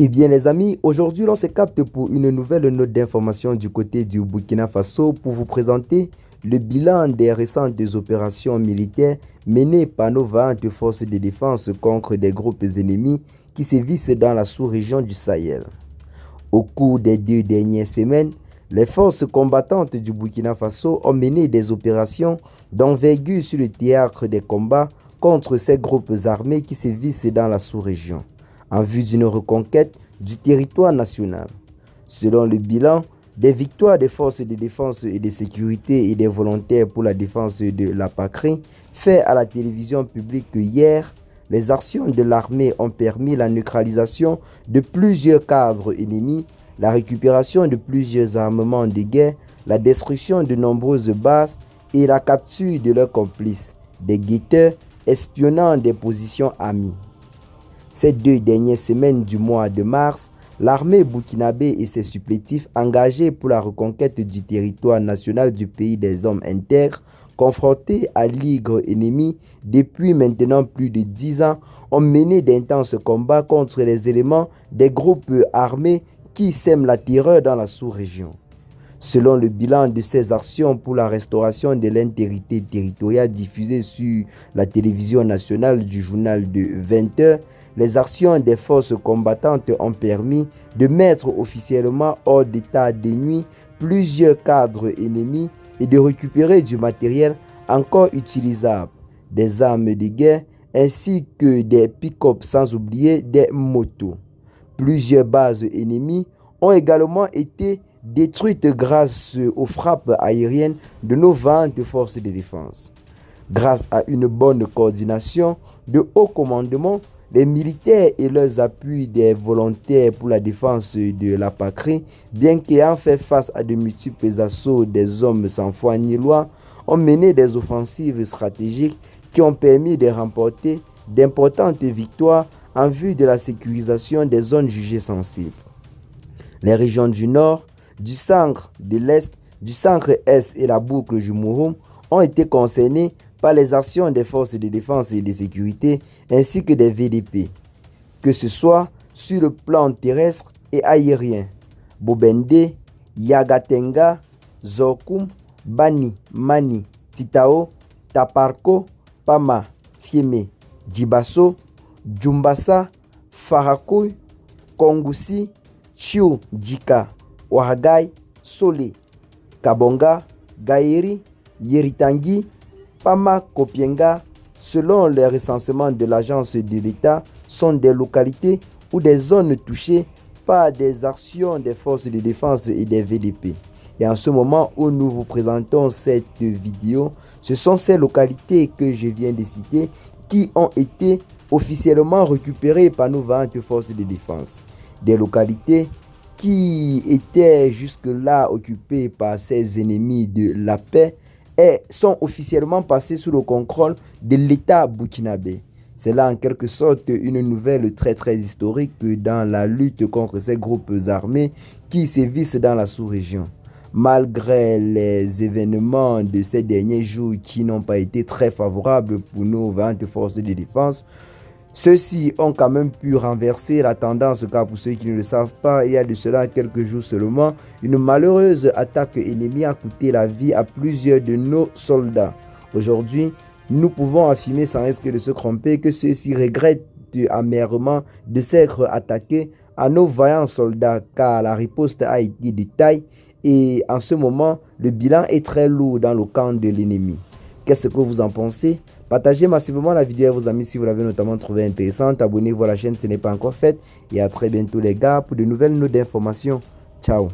Eh bien les amis, aujourd'hui on se capte pour une nouvelle note d'information du côté du Burkina Faso pour vous présenter le bilan des récentes opérations militaires menées par nos vaillantes forces de défense contre des groupes ennemis qui sévissent dans la sous-région du Sahel. Au cours des 2 dernières semaines, les forces combattantes du Burkina Faso ont mené des opérations d'envergure sur le théâtre des combats contre ces groupes armés qui sévissent dans la sous-région, en vue d'une reconquête du territoire national. Selon le bilan des victoires des forces de défense et de sécurité et des volontaires pour la défense de la patrie, fait à la télévision publique hier, les actions de l'armée ont permis la neutralisation de plusieurs cadres ennemis, la récupération de plusieurs armements de guerre, la destruction de nombreuses bases et la capture de leurs complices, des guetteurs espionnant des positions amies. Ces 2 dernières semaines du mois de mars, l'armée burkinabé et ses supplétifs engagés pour la reconquête du territoire national du pays des hommes intègres, confrontés à l'hydre ennemi depuis maintenant plus de 10 ans, ont mené d'intenses combats contre les éléments des groupes armés qui sèment la terreur dans la sous-région. Selon le bilan de ces actions pour la restauration de l'intégrité territoriale diffusée sur la télévision nationale du journal de 20 h, les actions des forces combattantes ont permis de mettre officiellement hors d'état de nuit plusieurs cadres ennemis et de récupérer du matériel encore utilisable, des armes de guerre ainsi que des pick-up sans oublier des motos. Plusieurs bases ennemies ont également été détruites grâce aux frappes aériennes de nos vaillantes forces de défense. Grâce à une bonne coordination de haut commandement, les militaires et leurs appuis des volontaires pour la défense de la patrie, bien qu'ayant fait face à de multiples assauts des hommes sans foi ni loi, ont mené des offensives stratégiques qui ont permis de remporter d'importantes victoires en vue de la sécurisation des zones jugées sensibles. Les régions du nord, du centre, de l'est, du centre-est et la boucle du Mouroum ont été concernées par les actions des forces de défense et de sécurité ainsi que des VDP, que ce soit sur le plan terrestre et aérien. Bobende, Yagatenga, Zokum, Bani, Mani, Titao, Taparko, Pama, Tieme, Djibasso, Djumbassa, Farakoy, Kongoussi, Chiou, Djika, Ouargay, Solé, Kabonga, Gaïri, Yeritangi, Pama, Kopienga, selon les recensements de l'agence de l'État, sont des localités ou des zones touchées par des actions des forces de défense et des VDP. Et en ce moment où nous vous présentons cette vidéo, ce sont ces localités que je viens de citer qui ont été officiellement récupérées par nos vaillantes forces de défense. Des localités qui étaient jusque-là occupées par ces ennemis de la paix et sont officiellement passées sous le contrôle de l'État burkinabé. C'est là en quelque sorte une nouvelle très historique dans la lutte contre ces groupes armés qui sévissent dans la sous-région. Malgré les événements de ces derniers jours qui n'ont pas été très favorables pour nos vaillantes forces de défense, ceux-ci ont quand même pu renverser la tendance, car pour ceux qui ne le savent pas, il y a de cela quelques jours seulement, une malheureuse attaque ennemie a coûté la vie à plusieurs de nos soldats. Aujourd'hui, nous pouvons affirmer sans risque de se tromper que ceux-ci regrettent amèrement de s'être attaqués à nos vaillants soldats, car la riposte a été de taille et en ce moment, le bilan est très lourd dans le camp de l'ennemi. Qu'est-ce que vous en pensez? Partagez massivement la vidéo à vos amis si vous l'avez notamment trouvée intéressante. Abonnez-vous à la chaîne si ce n'est pas encore fait. Et à très bientôt les gars pour de nouvelles notes d'informations. Ciao.